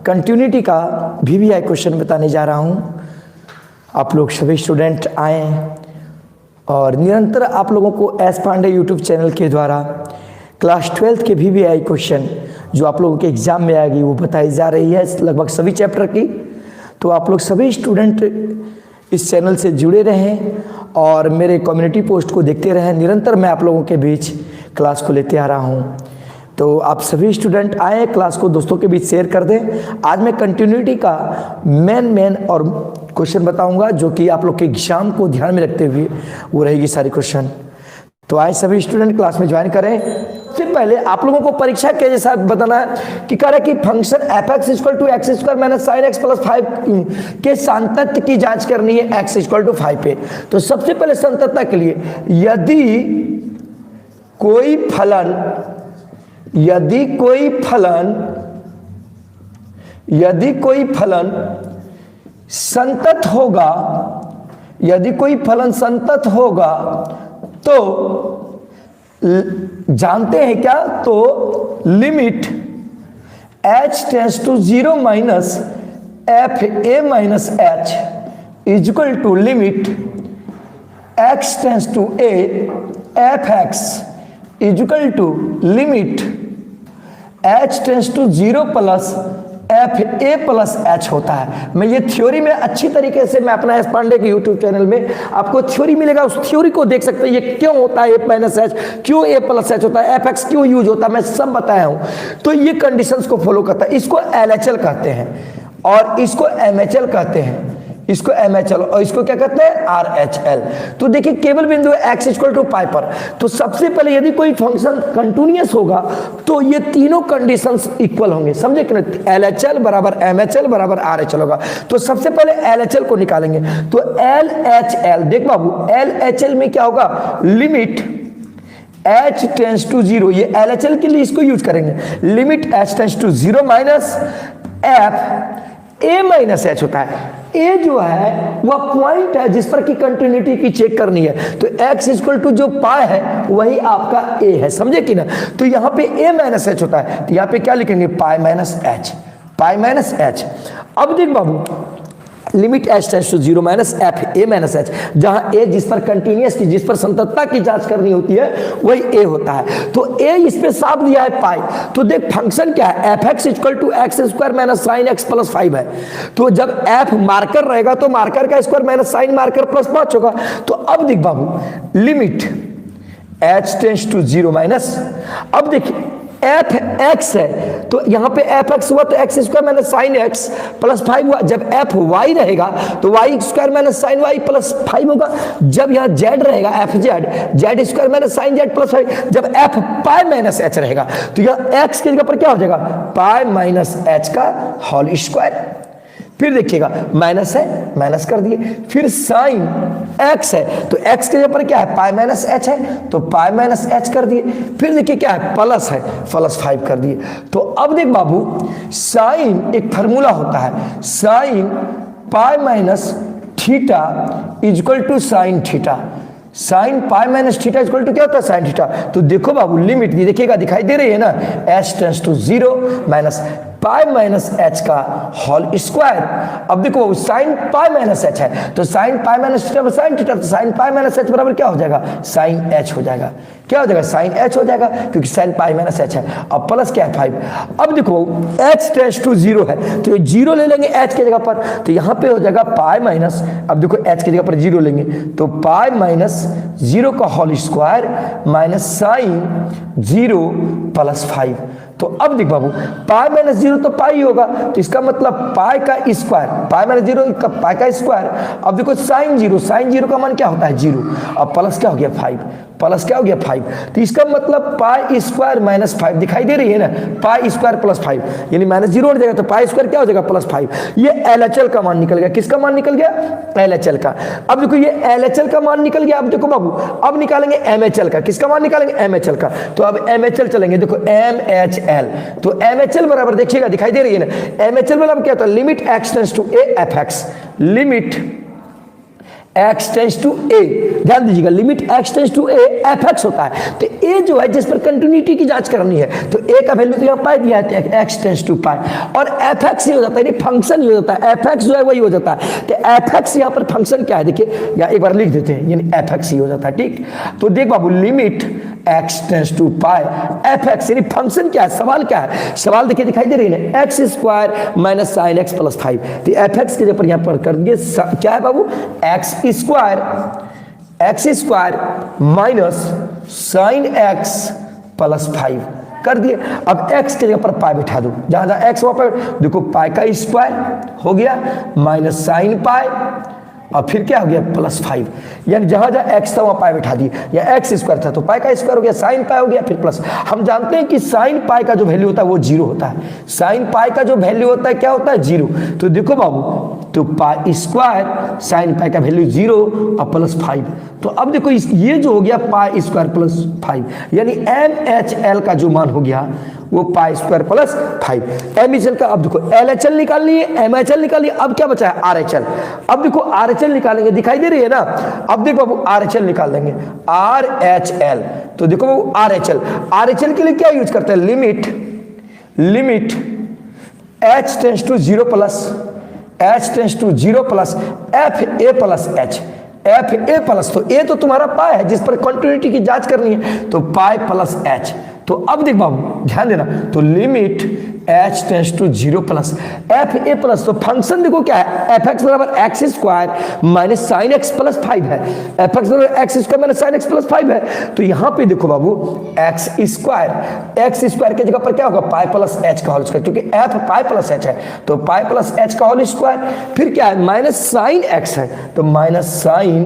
Continuity का VVI question बताने जा रहा हूँ। आप लोग सभी स्टूडेंट आए और निरंतर आप लोगों को एस पांडे यूट्यूब चैनल के द्वारा क्लास 12th के VVI क्वेश्चन जो आप लोगों के एग्जाम में आएगी वो बताई जा रही है लगभग सभी चैप्टर की। तो आप लोग सभी स्टूडेंट इस चैनल से जुड़े रहें और मेरे कम्युनिटी पोस्ट को देखते रहें। निरंतर मैं आप लोगों के बीच क्लास को लेते आ रहा हूँ। तो आप सभी स्टूडेंट आए, क्लास को दोस्तों के बीच शेयर कर दें। आज मैं कंटिन्यूटी का मेन और क्वेश्चन बताऊंगा जो कि आप लोग के एग्जाम को ध्यान में रखते हुए वो रहेगी सारी क्वेश्चन। तो आए सभी स्टूडेंट क्लास में ज्वाइन करें। सबसे पहले आप लोगों को परीक्षा के जैसा बताना है कि कह रहा है कि function f(x) = x² - sin x + 5 के सांतत्य की जांच करनी है x = 5 पे। तो सबसे पहले सांतत्य के लिए यदि कोई फलन संतत होगा तो जानते हैं क्या, तो limit h tends to 0 - fa - h equal to limit x tends to a f(x) equal to limit h tends to 0 + fa + h होता है। मैं ये थ्योरी में अच्छी तरीके से मैं अपना एस पांडे के यूट्यूब चैनल में आपको थ्योरी मिलेगा, उस थ्योरी को देख सकते हैं। ये क्यों होता है a - h, क्यों a + h होता है, f(x) क्यों यूज होता है, मैं सब बताया हूं। तो ये कंडीशंस को फॉलो करता है। इसको LHL कहते हैं और इसको MHL कहते हैं, इसको MHL और इसको क्या कहते हैं RHL। तो देखिए केवल बिंदु x = पाई पर। तो सबसे पहले यदि कोई फंक्शन कंटिन्यूअस होगा तो ये तीनों कंडीशंस इक्वल होंगे, समझे कि नहीं। LHL = MHL = RHL होगा। तो सबसे पहले LHL को निकालेंगे। तो LHL देख बाबू, LHL में क्या होगा, लिमिट h टेंड्स टू 0, ये LHL के लिए इसको यूज करेंगे। Limit h tends to 0 - f a - h होता है। ए जो है वह पॉइंट है जिस पर की कंटिन्यूटी की चेक करनी है। तो x = जो पाई है वही आपका a है, समझे कि ना। तो यहाँ पे a - h होता है, तो यहाँ पे क्या लिखेंगे, पाई - h। अब देख बाबू, limit h tends to 0 - fa - h, जहां a जिस पर कंटिन्यूअस की, जिस पर संततता की जांच करनी होती है वही a होता है। तो a इस पे साफ दिया है पाई। तो देख फंक्शन क्या है, f(x) = x² - sin x + 5 है। तो जब f मार्कर रहेगा तो मार्कर का स्क्वायर माइनस साइन मार्कर + 5 होगा। तो अब देख बाबू, लिमिट h टेंड्स टू 0 - अब देखिए f(x) है तो यहाँ पे f(x) हुआ तो x² - sin x + 5 हुआ। जब f(y) रहेगा तो y² - sin y + 5 होगा। जब यहाँ z रहेगा fz, z² - sin z + 5। जब f पाई - h रहेगा तो यहाँ x की जगह पर क्या हो जाएगा, पाई - h का होल स्क्वायर। फिर देखिएगा माइनस है, माइनस कर दिए। फिर साइन x है तो x के जगह पर क्या है, पाई - h है तो पाई - h कर दिए। फिर देखिए क्या है, प्लस है, +5 कर दिए। तो अब देख बाबू, साइन एक फार्मूला होता है, sine pi - theta equal to sine theta. Sine pi - theta equal to क्या होता है, साइन थीटा। तो देखो बाबू, लिमिट दी देखिएगा, दिखाई दे रही है ना, h tends to 0 - pi - h का होल स्क्वायर। अब देखो साइन पाई - h है तो sine pi - theta sine theta, तो साइन पाई - h बराबर क्या हो जाएगा, साइन h हो जाएगा। क्या हो जाएगा, साइन h हो जाएगा, क्योंकि साइन पाई - h है। अब प्लस क्या है, 5। अब देखो h टेंड्स टू 0 है तो 0 ले लेंगे h की जगह पर, तो यहाँ पे हो जाएगा पाई माइनस, अब देखो h की जगह पर 0 लेंगे तो पाई - 0 का होल स्क्वायर माइनस साइन 0 + 5। तो अब देख बाबू, पाई - 0 तो पाई होगा, तो इसका मतलब पाई का स्क्वायर, पाई - 0 का पाई का स्क्वायर। अब देखो साइन 0 का मान क्या होता है, 0। अब प्लस क्या हो गया, 5, प्लस क्या हो गया, 5। तो इसका मतलब पाई स्क्वायर - 5 दिखाई दे रही है ना, पाई स्क्वायर + 5 यानी -0 हो जाएगा तो पाई स्क्वायर क्या हो जाएगा, +5। ये LHL का मान निकल गया। किसका मान निकल गया, LHL का। अब देखो ये LHL का मान निकल गया। अब देखो बाबू, अब निकालेंगे MHL का। किसका मान निकालेंगे, MHL का। तो अब MHL चलेंगे, देखो MHL। तो MHL बराबर देखिएगा, दिखाई दे रही है ना, MHL बराबर क्या होता है, limit x tends to a f(x), limit x tends to a, ध्यान दीजिएगा limit x tends to a f x होता है। तो ए जो है जिस पर कंटिन्यूटी की जांच करनी है, तो ए का वैल्यू तो यहाँ पाई दिया है एक्स टेंस टू पाई, और एफ एक्स ही हो जाता है, यानी फंक्शन ही हो जाता है, एफ एक्स जो है वही हो जाता है। तो एफ एक्स यहाँ पर फंक्शन क्या है देखिए, या एक बार लिख देते हैं, यानी एफ एक्स ही हो जाता है। ठीक, तो देख बाबू limit x tends to pi f x, यानी फंक्शन क्या है, सवाल क्या है, सवाल देखिए दिखाई दे रही है x square minus sine x plus 5। तो एफ एक्स के ऊपर यहाँ पर कर दिए क्या है बाबू, x square minus sine x plus 5 कर दिए। अब x के जगह पर पाई बिठा दो, जहां जहां x वहां पर देखो पाई का स्क्वायर हो गया माइनस साइन पाई, और फिर क्या हो गया प्लस 5, यानी जहां जहां x था वहां पाई बिठा दिए, या एक्स स्क्वायर था तो पाई का स्क्वायर हो गया, साइन पाई हो गया, फिर प्लस। हम जानते हैं कि साइन पाई का जो वैल्यू होता है वो 0 होता है, साइन पाई का जो वैल्यू होता है क्या होता है 0। तो देखो बाबू, तो पाई स्क्वायर साइन पाई का वैल्यू 0 और प्लस 5, तो अब देखो ये जो हो गया पाई स्क्वायर प्लस 5, यानी MHL का जो मान हो गया वो पाई स्क्वायर प्लस 5 MHL का। अब देखो LHL निकाल लिए, MHL निकाल लिए, अब क्या बचा है RHL। अब देखो RHL निकालेंगे, दिखाई दे रही है ना, अब देखो बाबू RHL निकाल देंगे, RHL। तो देखो बाबू RHL के लिए क्या यूज करते हैं, limit h tends to 0 plus FA plus H, FA plus, तो ए तो तुम्हारा पाई है जिस पर कंटिन्यूटी की जांच करनी है, तो पाई प्लस H। तो अब देख बाबू ध्यान देना, तो limit h tends to 0 plus FA plus, तो फंक्शन देखो क्या है, एफ एक्स बराबर x square minus sine x plus 5 है, एफ एक्स बराबर x square minus sine x plus 5 है। तो यहाँ पे देखो बाबू एक्स स्क्वायर के जगह पर क्या होगा पाई प्लस एच का होल स्क्वायर, क्योंकि एफ पाई प्लस एच है, तो पाई प्लस एच का होल स्क्वायर, फिर क्या है माइनस साइन एक्स है, तो minus sine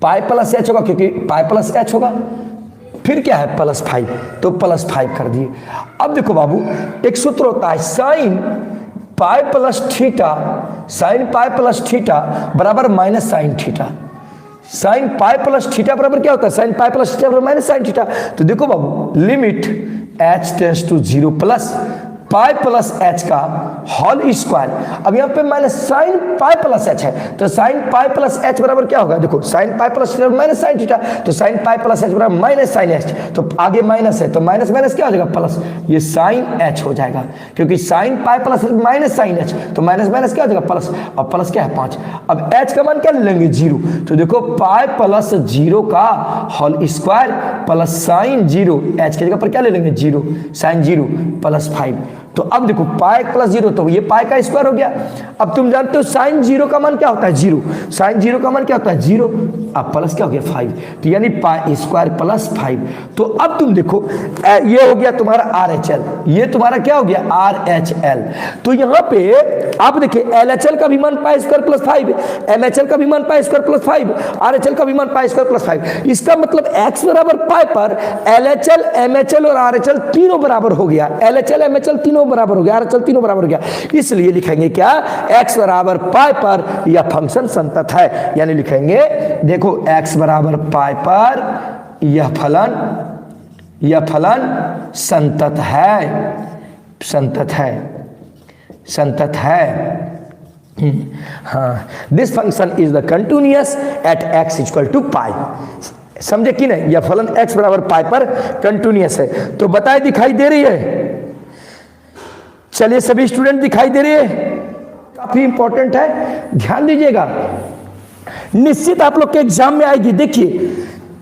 pi plus H होगा, क्योंकि पाई प्लस एच होगा, फिर क्या है प्लस 5, तो प्लस 5 कर दिए। अब देखो बाबू एक सूत्र होता है साइन पाई प्लस थीटा बराबर minus sine theta, sine pi plus theta बराबर क्या होता है, साइन पाई प्लस थीटा बराबर माइनस साइन थीटा। तो देखो बाबू limit h tends to 0 plus pi plus h का होल स्क्वायर, अब यहाँ पे minus sine pi plus h है, तो साइन पाई प्लस एच बराबर क्या होगा, देखो sine pi plus minus sine theta, तो साइन पाई प्लस एच बराबर माइनस साइन एच, तो आगे माइनस है तो माइनस माइनस क्या हो जाएगा प्लस, ये साइन एच हो जाएगा, क्योंकि sine pi plus minus sine h, तो माइनस माइनस क्या हो जाएगा प्लस, और प्लस क्या है 5। अब एच का मान क्या लेंगे 0, तो देखो पाई प्लस 0 का whole square plus sine 0, h की जगह पर क्या ले लेंगे 0, साइन 0 प्लस 5। तो अब देखो पाई प्लस 0, तो ये पाई का स्क्वायर हो गया। अब तुम जानते हो साइन 0 का मान क्या होता है 0, साइन 0 का मान क्या होता है 0, अब प्लस क्या हो गया 5, तो यानी पाई स्क्वायर प्लस 5। तो अब तुम देखो ये हो गया तुम्हारा RHL, ये तुम्हारा क्या हो गया RHL। तो यहाँ पे आप देखिए LHL का भी मान पाई स्क्वायर प्लस 5, MHL का भी मान पाई स्क्वायर प्लस 5, RHL का भी मान पाई स्क्वायर प्लस 5। इसका मतलब x बराबर पाई पर LHL MHL और RHL तीनों बराबर हो गया, LHL MHL तीनों बराबर हो गया, RHL तीनों बराबर हो गया, इसलिए लिखेंगे क्या x बराबर पाई पर यह फंक्शन संतत है, यानी लिखेंगे देखो x बराबर पाई पर यह फलन संतत है। हाँ, this function is the continuous at x equal to pi, समझे कि नहीं, यह फलन x बराबर पाई पर कंटिन्यूअस है। तो बताए दिखाई दे रही है, चलिए सभी स्टूडेंट दिखाई दे रही है, काफी इंपॉर्टेंट है, ध्यान दीजिएगा, निश्चित आप लोग के एग्जाम में आएगी। देखिए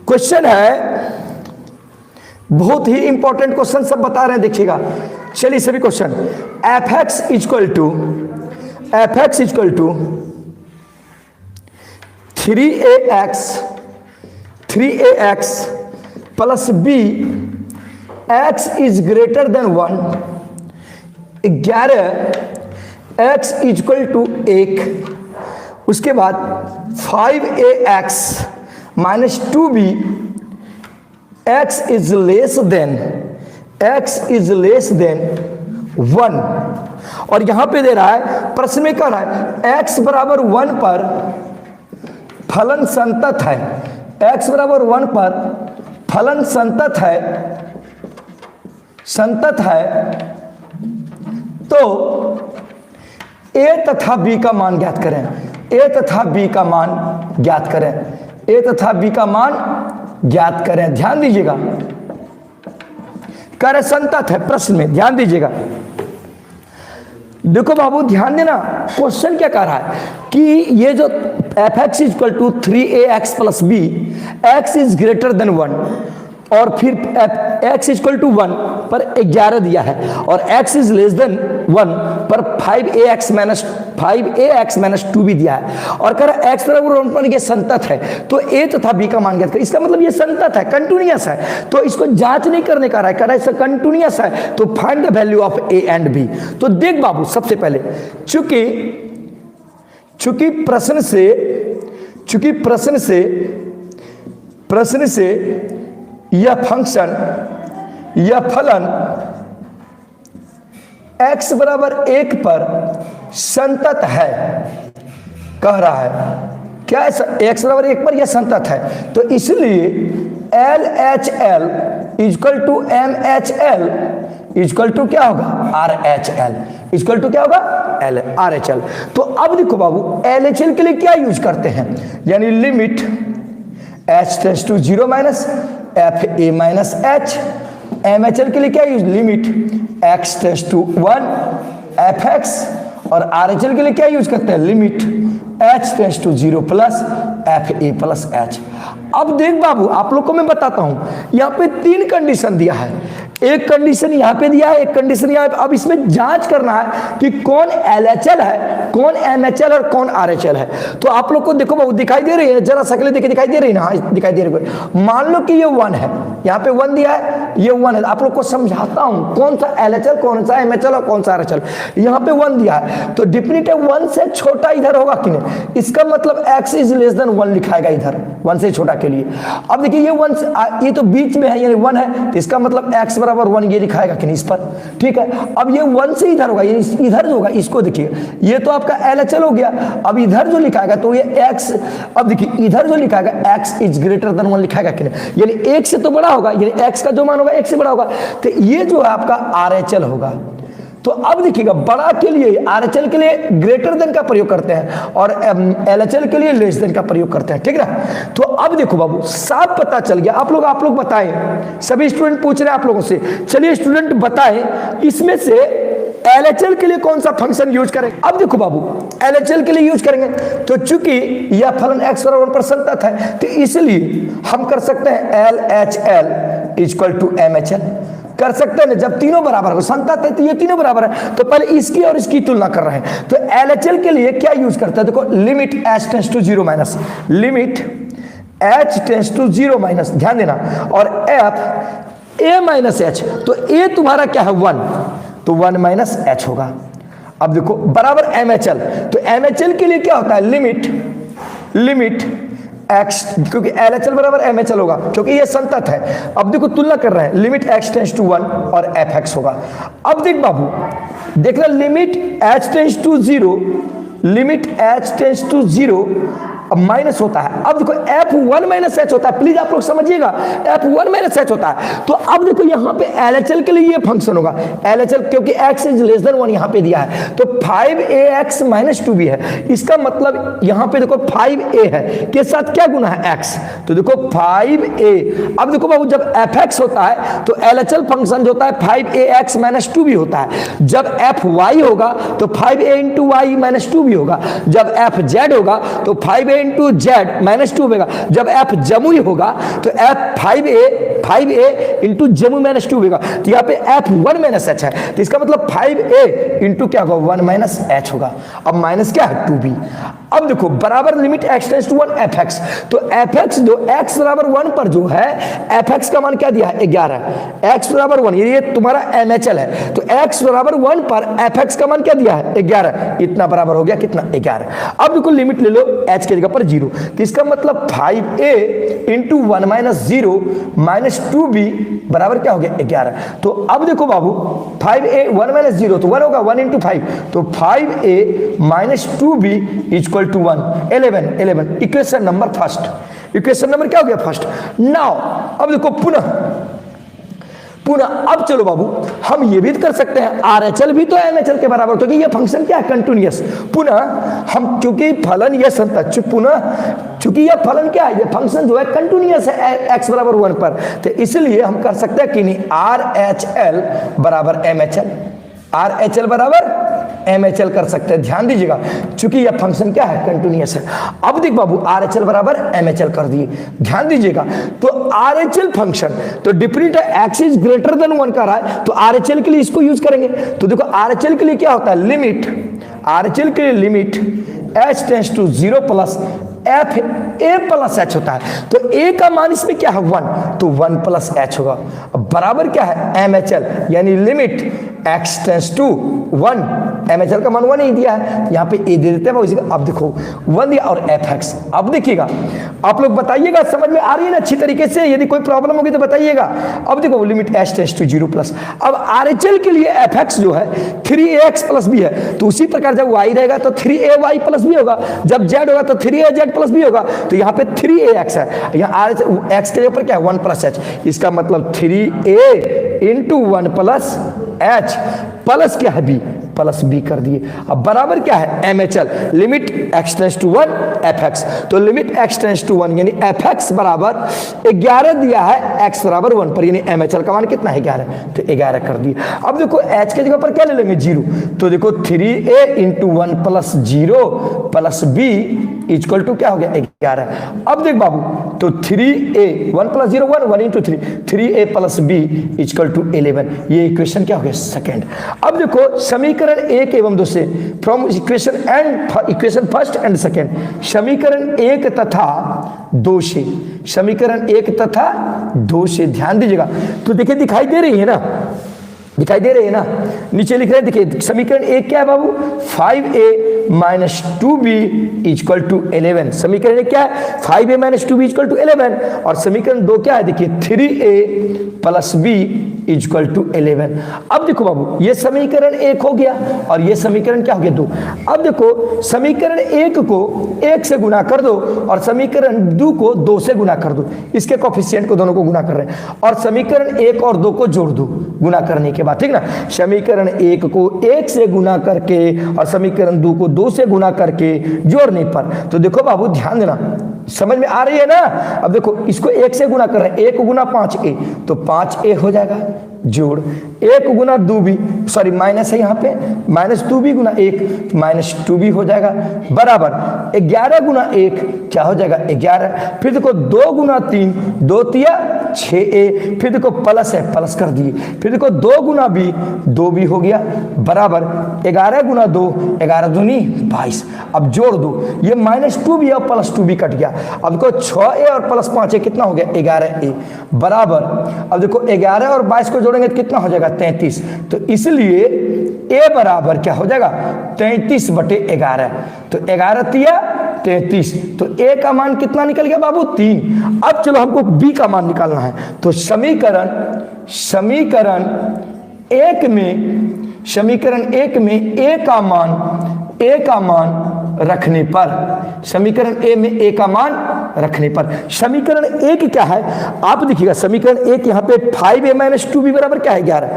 क्वेश्चन है, बहुत ही इंपॉर्टेंट क्वेश्चन सब बता रहे हैं, देखिएगा। चलिए सभी question, f x equal to 3ax plus b x is greater than 1, 11x equal to 1, उसके बाद 5ax minus 2b x is less than 1। और यहां पे दे रहा है, प्रश्न में कह रहा है x बराबर 1 पर फलन संतत है, x बराबर 1 पर फलन संतत है, तो a तथा b का मान ज्ञात करें। ए तथा बी का मान ज्ञात करें, ए तथा बी का मान ज्ञात करें। ध्यान दीजिएगा, कार्य संतत है प्रश्न में, ध्यान दीजिएगा। देखो बाबू ध्यान देना, क्वेश्चन क्या कह रहा है कि ये जो f x is equal to 3ax plus b, x is greater than 1 और फिर x इज इक्वल टू 1 पर 11 दिया है और x इज लेस देन 1 पर 5ax माइनस 2 भी दिया है और कह रहा है x बराबर 1 पर ये संतत है, तो a तथा b का मान ज्ञात करें। इसका मतलब ये संतत है, कंटिन्यूअस है, तो इसको जांच नहीं करने का रहा है, कह रहा है कंटिन्यूअस है, तो find the value of a and b। तो देख बाबू, सबसे पहले चूंकि प्रश्न से यह फंक्शन, यह फलन x बराबर 1 पर संतत है, कह रहा है क्या है, x बराबर 1 पर यह संतत है, तो इसलिए LHL equal to MHL equal to क्या होगा RHL, इक्वल टू क्या होगा RHL। तो अब देखो बाबू, LHL के लिए क्या यूज करते हैं, यानी limit h tends to 0 minus fa minus h। MHL के लिए क्या use, limit x tends to 1 fx। और RHL के लिए क्या यूज करते हैं, limit h tends to 0 plus fa plus h। अब देख बाबू, आप लोग को मैं बताता हूं, यहां पे 3 कंडीशन दिया है, एक कंडीशन यहां पे दिया है, एक कंडीशन यहां पे। अब इसमें जांच करना है कि कौन LHL है, कौन MHL और कौन RHL है। तो आप लोग को देखो बाबू, दिखाई दे रही है, जरा शक्लें देखिए, दिखाई दे रही है ना, हाँ दिखाई दे रही है। मान लो कि ये 1 है, यहाँ पे 1 दिया है, ये 1 है। आप लोग को समझाता हूं कौन सा LHL, कौन सा MHL और कौन सा RHL। यहाँ पे 1 दिया है, तो डिफिनेटिव 1 से छोटा इधर होगा कि नहीं, इसका मतलब x इज लेस देन 1 लिखाएगा इधर, 1 से छोटा के लिए। अब देखिए ये 1 ये तो बीच में है, यानी 1 है, तो इसका मतलब x बराबर 1 ये लिखाएगा कि नहीं इस पर, ठीक है। अब ये 1 से इधर होगा, ये इधर जो होगा इसको देखिए, ये तो आपका LHL हो गया। अब इधर जो लिखाएगा तो ये x, अब देखिए इधर जो लिखाएगा x इज ग्रेटर देन 1 लिखाएगा कि नहीं, यानी 1 से तो बड़ा होगा, यानी x का जो मान होगा 1 से बड़ा होगा, तो ये जो है आपका RHL होगा। तो अब देखिएगा, बड़ा के लिए RHL के लिए ग्रेटर देन का प्रयोग करते हैं और LHL के लिए लेस देन का प्रयोग करते हैं, ठीक है ना। तो अब देखो बाबू, साफ पता चल गया। आप लोग बताएं, सभी स्टूडेंट पूछ रहे हैं आप लोगों से, चलिए स्टूडेंट बताएं इसमें से LHL के लिए कौन सा फंक्शन यूज करें। अब देखो बाबू, LHL के लिए यूज करेंगे तो चूंकि यह फलन x बराबर 1 पर संतत है, तो इसलिए हम कर सकते हैं LHL इक्वल टू MHL कर सकते हैं। जब तीनों बराबर हो, संतत है तो ये तीनों बराबर है, तो पहले इसकी और इसकी तुलना कर रहे हैं। तो LHL के लिए क्या यूज करते हैं, देखो limit h tends to 0 minus, limit h tends to 0 minus, ध्यान देना, और f a माइनस h, तो a तुम्हारा क्या है 1, तो 1 माइनस h होगा। अब देखो बराबर MHL, तो MHL के लिए क्या होता है, लिमिट x, क्योंकि LHL बराबर MHL होगा क्योंकि ये संतत है। अब देखो तुलना कर रहे हैं, लिमिट x टेंड्स टू 1 और fx होगा। अब देख बाबू, देख रहे limit h tends to 0, limit h tends to 0 अब माइनस होता है। अब देखो f1 माइनस h होता है, प्लीज आप लोग समझिएगा, f1 माइनस h होता है। तो अब देखो यहाँ पे LHL के लिए ये फंक्शन होगा, LHL क्योंकि x इज लेस देन 1 यहाँ पे दिया है, तो 5ax माइनस 2 भी है। इसका मतलब यहाँ पे देखो 5a है, के साथ क्या गुना है x, तो देखो 5a। अब देखो बाबू, जब fx होता है तो LHL फंक्शन जो होता है 5ax माइनस 2 भी होता है। जब fy होगा तो 5a इंटू वाई माइनस 2 भी होगा। जब fz होगा तो 5a इंटू जेड माइनस 2 होगा। जब f जमुई होगा तो f 5a into Jamui minus 2 होगा। तो यहाँ पे f1 माइनस h है, तो इसका मतलब 5a इंटू क्या होगा 1 माइनस h होगा। अब माइनस क्या है 2b। अब देखो बराबर limit x tends to 1 fx, तो fx जो x बराबर 1 पर जो है fx का मान क्या दिया है 11, x बराबर 1, ये तुम्हारा MHL है, तो x बराबर 1 पर fx का मान क्या दिया है 11, इतना बराबर हो गया कितना 11। अब देखो लिमिट ले लो h के जगह पर 0, तो इसका मतलब 5a into 1 minus 0 minus 2b बराबर क्या हो गया 11। तो अब देखो बाबू 5a 1 माइनस 0 तो 1 होगा, 1 इंटू 5, तो 5a minus 2b equal to 1, 11 equation number first. Equation number क्या हो गया फर्स्ट। नाउ अब देखो पुनः पुनः अब चलो बाबू हम ये भी कर सकते हैं RHL भी तो MHL के बराबर, क्योंकि ये फंक्शन क्या है, कंटिन्यूअस। पुनः हम क्योंकि फलन ये संतत, पुनः चूंकि यह फलन क्या है, ये फंक्शन जो है कंटिन्यूअस है x बराबर 1 पर, तो इसलिए हम कर सकते हैं कि नहीं RHL बराबर MHL, RHL बराबर MHL कर सकते हैं। ध्यान दीजिएगा चूंकि यह फंक्शन क्या है, कंटिन्यूअस है। अब देख बाबू RHL बराबर MHL कर दिए, ध्यान दीजिएगा। तो RHL फंक्शन तो डिफरेंट है, x इज ग्रेटर देन 1 का रहा है, तो RHL के लिए इसको यूज करेंगे। तो देखो RHL के लिए क्या होता है, लिमिट, RHL के लिए limit h tends to 0 plus f a plus h होता है। तो a का मान इसमें क्या है 1, तो 1 प्लस h होगा। बराबर क्या है MHL, यानी limit x tends to 1, MHL का मान 1 ही दिया है, यहाँ पे a दे देते हैं उसी का। अब देखो 1 दिया और fx। अब देखिएगा आप लोग बताइएगा समझ में आ रही है ना अच्छी तरीके से, यदि कोई प्रॉब्लम होगी तो बताइएगा। अब देखो limit h tends to 0 plus, अब RHL के लिए fx जो है 3ax प्लस b है, तो उसी प्रकार जब y रहेगा तो 3ay प्लस b होगा, जब z होगा तो 3az प्लस b होगा। तो यहाँ पे 3ax है, यहाँ x के ऊपर क्या है 1 प्लस h, इसका मतलब 3a into 1 plus h plus क्या है b, प्लस b कर दिए। अब बराबर क्या है MHL, limit x tends to 1 fx, तो लिमिट x टेंड्स टू 1 यानी fx बराबर 11 दिया है x बराबर 1 पर, यानी MHL का मान कितना है 11, तो 11 कर दिए। अब देखो h के जगह पर क्या ले लेंगे 0, तो देखो 3a into 1 plus 0 plus b equal to क्या हो गया 11। अब देख बाबू तो 3a 1 plus 0 1 1 into 3a plus b equal to 11, ये इक्वेशन क्या हो गया सेकंड। अब देखो समीकरण 1 एवं 2 से, from equation first and second, समीकरण 1 तथा 2 से, समीकरण 1 तथा 2 से ध्यान दीजिएगा। तो देखिए दिखाई दे रही है ना, दिखाई दे रही है ना, नीचे लिख रहे हैं देखिए समीकरण 1 क्या है बाबू 5a minus 2b equal to 11, समीकरण 1 क्या है 5a minus 2b equal to 11, और समीकरण 2 क्या है देखिए 3a plus b equal to 11। अब देखो बाबू ये समीकरण 1 हो गया और ये समीकरण क्या हो गया 2। अब देखो समीकरण 1 को 1 से गुना कर दो और समीकरण 2 को 2 से गुना कर दो, इसके कोफिशिएंट को दोनों को गुना कर रहे हैं, और समीकरण 1 और 2 को जोड़ दो गुना करने के बाद, ठीक ना। समीकरण 1 को 1 से गुना करके और समीकरण 2 को 2 से गुना करके जोड़ने पर, तो देखो बाबू ध्यान देना समझ में आ रही है ना। अब देखो इसको 1 से गुना कर रहे हैं, 1 गुना 5a तो 5a हो जाएगा, जोड़ 1 गुना 2b, सॉरी माइनस है यहाँ पे, माइनस 2b गुना 1 माइनस 2b हो जाएगा, बराबर 11 गुना 1 क्या हो जाएगा 11। फिर देखो 2 गुना 3 2 तिया 6a, फिर देखो प्लस है प्लस कर दिए, फिर देखो 2 गुना b 2b हो गया, बराबर 11 गुना 2 11 दूनी 22। अब जोड़ दो, ये माइनस 2b और प्लस 2b कट गया। अब देखो 6a और प्लस 5a कितना हो गया 11a, बराबर अब देखो 11 और 22 को जोड़ेंगे तो कितना हो जाएगा 33, तो इसलिए a बराबर क्या हो जाएगा 33/11, तो 11 तिया 33, तो a का मान कितना निकल गया बाबू 3। अब चलो हमको b का मान निकालना है, तो समीकरण 1 में a का मान रखने पर, समीकरण a में a का मान रखने पर, समीकरण 1 क्या है आप देखिएगा, समीकरण 1 यहाँ पे 5a माइनस 2b बराबर क्या है 11,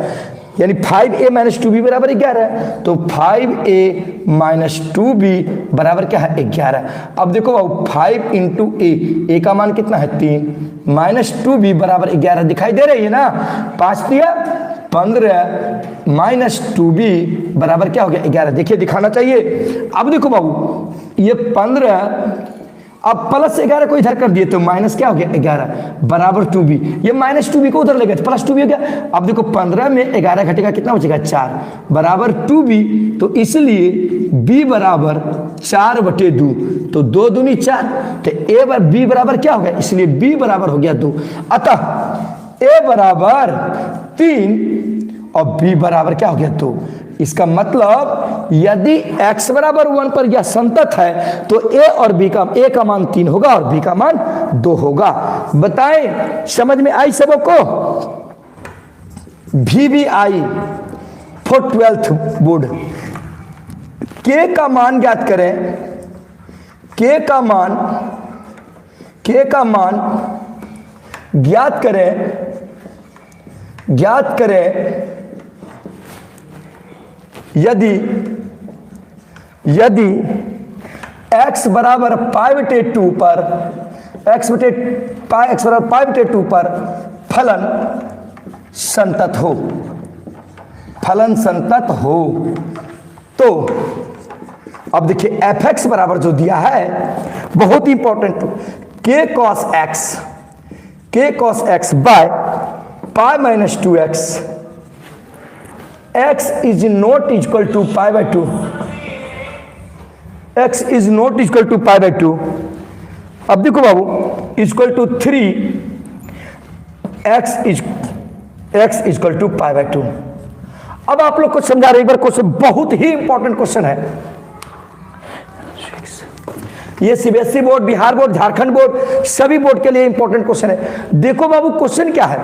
यानी 5a माइनस 2b बराबर 11 है, तो 5a माइनस 2b बराबर क्या है 11। अब देखो बाबू 5 इंटू a का मान कितना है 3 माइनस 2b बराबर 11, दिखाई दे रही है ना, 5 दिया 15 माइनस 2b बराबर क्या हो गया 11, देखिए दिखाना चाहिए। अब देखो बाबू ये 15 अब प्लस 11 को इधर कर दिए तो माइनस क्या हो गया 11 बराबर 2b, ये माइनस 2b को उधर ले गए प्लस 2b हो गया। अब देखो 15 में 11 घटेगा कितना बचेगा 4 बराबर 2b, तो इसलिए b बराबर 4/2, तो 2 दूनी 4, तो b बराबर क्या हो गया, इसलिए b बराबर हो गया 2, अतः a बराबर 3 और b बराबर क्या हो गया 2। इसका मतलब यदि x बराबर 1 पर यह संतत है तो a और b का, a का मान 3 होगा और b का मान 2 होगा। बताएं समझ में आई सबको। VBI for 12th board, k का मान ज्ञात करें, k का मान ज्ञात करें ज्ञात करें यदि x बराबर पाई बटे 2 पर x बराबर पाई बटे 2 पर फलन संतत हो, तो अब देखिए fx बराबर जो दिया है बहुत important, k cos x by pi minus 2x, x is not equal to pi by 2, x is not equal to pi by 2। अब देखो बाबू equal to 3, x equal to pi by 2। अब आप लोग को समझा रहे, एक बार क्वेश्चन बहुत ही इंपॉर्टेंट क्वेश्चन है, ये CBSE board, Bihar board, Jharkhand board, सभी बोर्ड के लिए इंपॉर्टेंट क्वेश्चन है। देखो बाबू क्वेश्चन क्या है,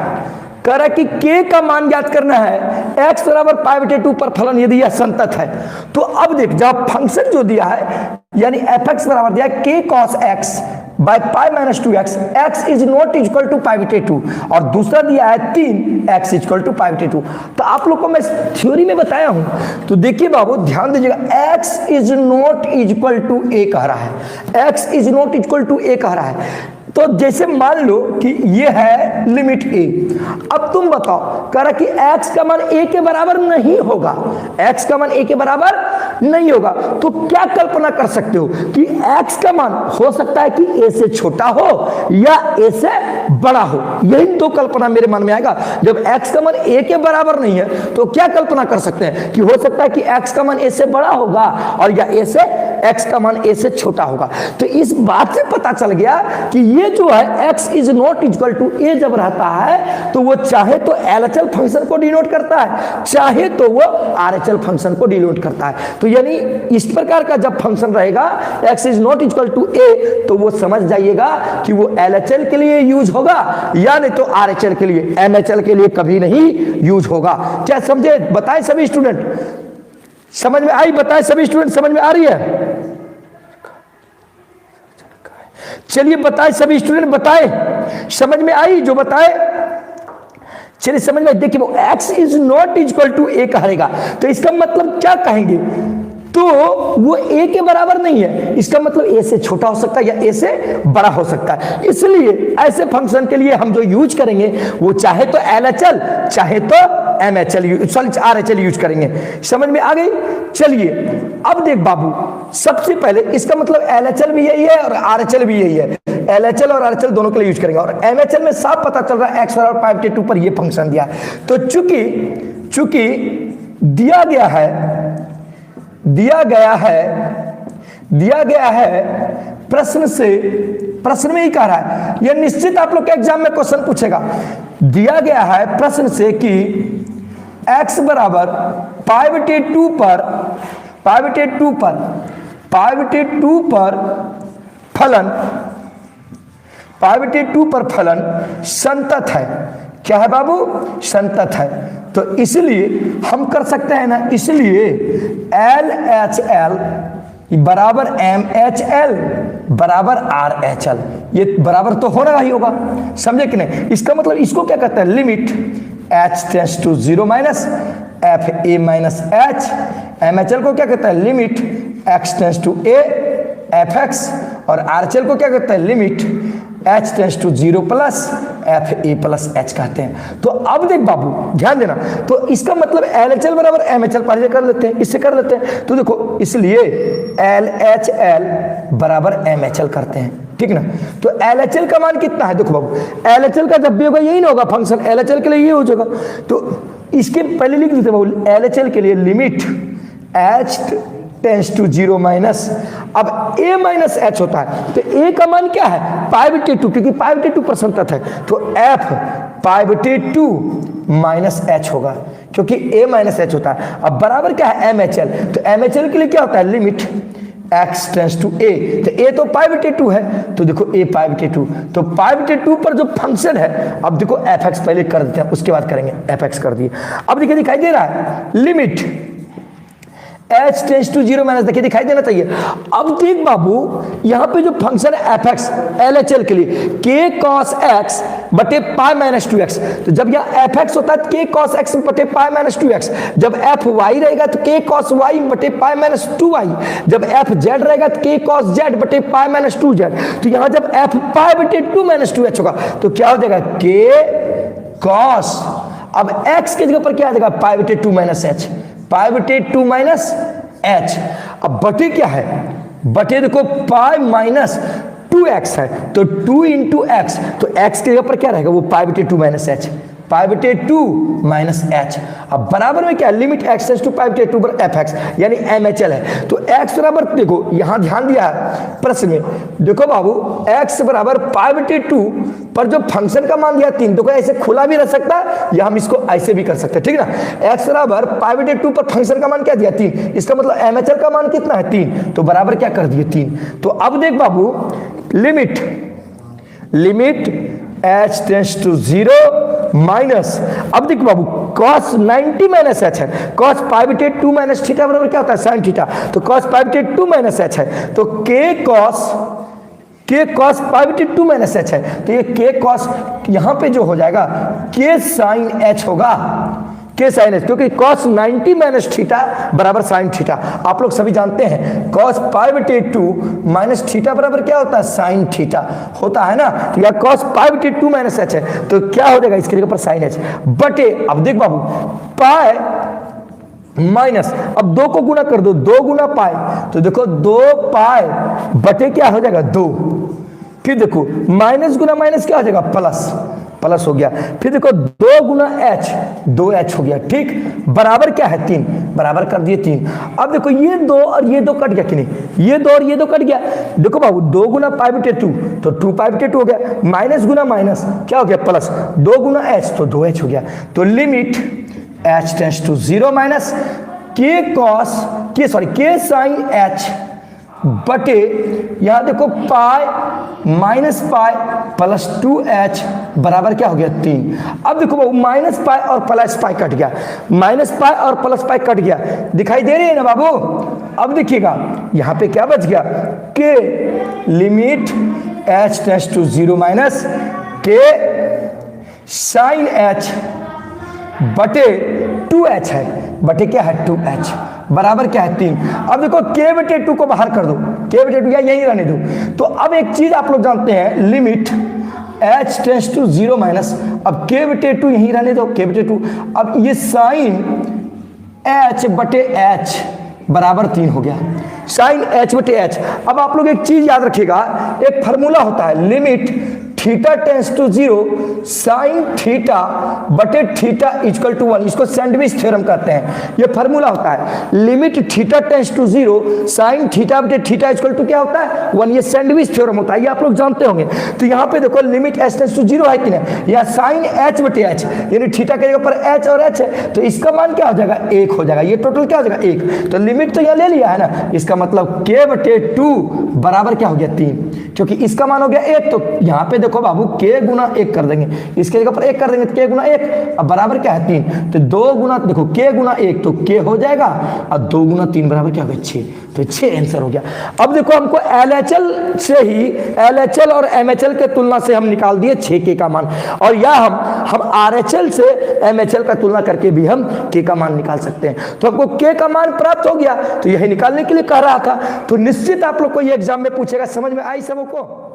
कह रहा है कि k का मान ज्ञात करना है, x बराबर पाई बटे 2 पर फलन यदि यह संतत है। तो अब देख, जब फंक्शन जो दिया है यानी fx बराबर दिया है k cos x by pi minus 2x, x is not equal to pi बटे 2, और दूसरा दिया है 3, x इक्वल टू पाई बटे 2। तो आप लोग को मैं थ्योरी में बताया हूं, तो देखिए बाबू ध्यान दीजिएगा, x is not equal to a कह रहा है, x is not equal to a कह रहा है। तो जैसे मान लो कि ये है लिमिट a, अब तुम बताओ, कह रहा कि x का मान a के बराबर नहीं होगा, x का मान a के बराबर नहीं होगा, तो क्या कल्पना कर सकते हो कि x का मान हो सकता है कि a से छोटा हो या a से बड़ा हो। यही दो कल्पना मेरे मन में आएगा। जब x का मान a के बराबर नहीं है तो क्या कल्पना कर सकते हैं कि हो सकता है कि x का मान a से बड़ा होगा और या x का मान a से छोटा होगा। तो इस बात से पता चल गया कि ये जो है x is not equal to a जब रहता है तो वो चाहे तो LHL फंक्शन को डिनोट करता है, चाहे तो वो RHL फंक्शन को डिनोट करता है। तो यानी इस प्रकार का जब फंक्शन रहेगा x is not equal to a, तो वो समझ जाइएगा कि वो LHL के लिए यूज होगा या नहीं तो RHL के लिए, MHL के लिए कभी नहीं यूज होगा। क्या समझे? बताएं सभी स्टूडेंट, समझ में आई? बताएं सभी स्टूडेंट, समझ में आ रही है? चलिए बताएं सभी स्टूडेंट, बताएं समझ में आई? जो बताए चलिए समझ में। देखिए वो x is not equal to a कहेगा तो इसका मतलब क्या कहेंगे, तो वो a के बराबर नहीं है, इसका मतलब a से छोटा हो सकता है या a से बड़ा हो सकता है। इसलिए ऐसे फंक्शन के लिए हम जो यूज करेंगे वो चाहे तो LHL चाहे तो RHL यूज करेंगे। समझ में आ गई? चलिए अब देख बाबू, सबसे पहले इसका मतलब LHL भी यही है और RHL भी यही है, LHL और RHL दोनों के लिए यूज करेंगे। और MHL में साफ पता चल रहा है x बराबर पाई बटे 2 पर ये फंक्शन दिया है। तो चूंकि दिया गया है प्रश्न में ही कह रहा है, यह निश्चित आप लोग के एग्जाम में क्वेश्चन पूछेगा। दिया गया है प्रश्न से कि x बराबर पाई बटे 2 पर फलन संतत है। क्या है बाबू? संतत है। तो इसलिए हम कर सकते हैं ना, इसलिए LHL बराबर MHL बराबर RHL, ये बराबर तो होना ही होगा, समझे कि नहीं? इसका मतलब इसको क्या कहते हैं, limit h tends to 0 minus FA minus H। MHL को क्या कहता है, limit x tends to A FX, और RHL को क्या कहता है, limit h tends to 0 plus FA plus H कहते हैं। तो अब देख बाबू ध्यान देना, तो इसका मतलब LHL बराबर MHL पहले कर लेते हैं, इससे कर लेते हैं। तो देखो इसलिए LHL बराबर MHL करते हैं, ठीक ना? तो LHL का मान कितना है? देखो बाबू LHL का जब भी होगा यही ना होगा फंक्शन, LHL के लिए ये हो जाएगा। तो इसके पहले लिख देते बाबू, LHL के लिए limit h tends to 0 minus, अब a माइनस h होता है, तो a का मान क्या है, पाई बटे 2, क्योंकि पाई बटे 2 पर संतत है, तो f पाई बटे 2 माइनस h होगा, क्योंकि a माइनस h होता है। अब बराबर क्या है, MHL, तो MHL के लिए क्या होता है, limit x tends to a, तो a तो पाई बटे 2 है, तो देखो a पाई बटे 2, तो पाई बटे 2 पर जो फंक्शन है, अब देखो fx पहले कर देते हैं, उसके बाद करेंगे, fx कर दिए। अब देखिए दिखाई दे रहा है, limit h tends to 0 minus, देखिए दिखाई देना चाहिए। अब देख बाबू यहां पे जो फंक्शन है एफ एक्स LHL के लिए k cos x बटे पाई माइनस 2x, तो जब यह एफ एक्स होता है k cos x बटे पाई माइनस 2x, जब एफ वाई रहेगा तो k cos y बटे पाई माइनस 2y, जब एफ जेड रहेगा तो k cos z बटे पाई माइनस 2z। तो यहां जब एफ पाई बटे 2 माइनस 2h होगा तो क्या हो जाएगा k cos, अब x की जगह पर क्या आ जाएगा पाई बटे 2 माइनस h, पाई बटे 2 माइनस h। अब बटे क्या है, बटे देखो पाई माइनस 2x है, तो 2 इंटू एक्स, तो x की जगह पर क्या रहेगा वो पाई बटे 2 माइनस h, पाई बटे 2 माइनस h। अब बराबर में क्या, limit x tense to pi बटे 2 पर एफ एक्स यानी MHL है, तो x बराबर देखो यहां ध्यान दिया है प्रश्न में, देखो बाबू x बराबर पाई बटे 2 पर जो फंक्शन का मान दिया 3, देखो ऐसे खुला भी रह सकता है या हम इसको ऐसे भी कर सकते हैं, ठीक है ना। x बराबर पाई बटे 2 पर फंक्शन का मान क्या दिया 3, इसका मतलब MHL का मान कितना है 3, तो बराबर क्या कर दिए 3। तो अब देख बाबू limit h tends to 0 minus, अब देख बाबू cos 90 माइनस h है, cos पाई बटे 2 माइनस थीटा बराबर क्या होता है sin थीटा, तो cos पाई बटे 2 माइनस h है, तो k cos पाई बटे 2 माइनस h है, तो ये k cos यहां पे जो हो जाएगा k sin h होगा, k sin h, क्योंकि cos 90 माइनस थीटा बराबर sin थीटा, आप लोग सभी जानते हैं cos पाई बटे 2 माइनस थीटा बराबर क्या होता है sin थीटा होता है ना, तो यह cos पाई बटे 2 माइनस h है, तो क्या हो जाएगा इसके जगह पर sin h बटे, अब देख बाबू पाई माइनस, अब 2 को गुना कर दो, 2 गुना पाई, तो देखो 2 पाई बटे क्या हो जाएगा 2, फिर देखो माइनस गुना माइनस क्या हो जाएगा प्लस हो गया, फिर देखो 2 गुना h 2h हो गया, ठीक, बराबर क्या है 3, बराबर कर दिए 3। अब देखो ये 2 और ये 2 कट गया कि नहीं, ये 2 और ये 2 कट गया, देखो बाबू 2 गुना पाई बटे 2 तो 2 पाई बटे 2 हो गया, माइनस गुना माइनस क्या हो गया प्लस, 2 गुना h तो 2h हो गया, तो limit h tends to 0 minus k sin h बटे यहां देखो pi minus pi plus 2h बराबर क्या हो गया 3। अब देखो माइनस पाई और प्लस पाई कट गया, माइनस पाई और प्लस पाई कट गया, दिखाई दे रही है ना बाबू। अब देखिएगा यहां पे क्या बच गया, के limit h tends to 0 minus के साइन h बटे 2h है, बटे क्या है 2h बराबर क्या है 3। अब देखो k बटे 2 को बाहर कर दो, k बटे 2 या यही रहने दो, तो अब एक चीज आप लोग जानते हैं limit h tends to 0 minus, अब k बटे 2 यही रहने दो, k बटे 2, अब ये साइन h बटे h बराबर 3 हो गया, साइन h बटे h। अब आप लोग एक चीज याद रखिएगा, एक फार्मूला होता है limit theta tends to 0 sine theta बटे थीटा इक्वल टू 1, इसको सैंडविच थ्योरम कहते हैं, ये फार्मूला होता है limit theta tends to 0 sine theta बटे थीटा इक्वल टू क्या होता है 1, ये सैंडविच थ्योरम होता है, ये आप लोग जानते होंगे। तो यहाँ पे देखो लिमिट h टेंस टू 0 है कि नहीं, या साइन h बटे h यानी थीटा के जगह पर h और h है, तो इसका मान क्या हो जाएगा 1 हो जाएगा, ये टोटल क्या हो जाएगा 1, तो लिमिट तो यहाँ ले लिया है ना, इसका मतलब k बटे 2 बराबर क्या हो गया 3, क्योंकि इसका मान हो गया 1, तो यहाँ पे देखो बाबू k गुना 1 कर देंगे, इसके जगह पर 1 कर देंगे तो k गुना 1, अब बराबर क्या है 3, तो 2 गुना देखो k गुना 1 तो k हो जाएगा, और 2 गुना 3 बराबर क्या होगा 6, तो 6 आंसर हो गया। अब देखो हमको LHL से ही LHL और MHL के तुलना से हम निकाल दिए 6k का मान, और या हम RHL से MHL का तुलना करके भी हम k का मान निकाल सकते हैं। तो हमको k का मान प्राप्त हो गया, तो यही निकालने के लिए कह रहा था। तो निश्चित आप लोग को ये एग्जाम में पूछेगा, समझ में आई सबको।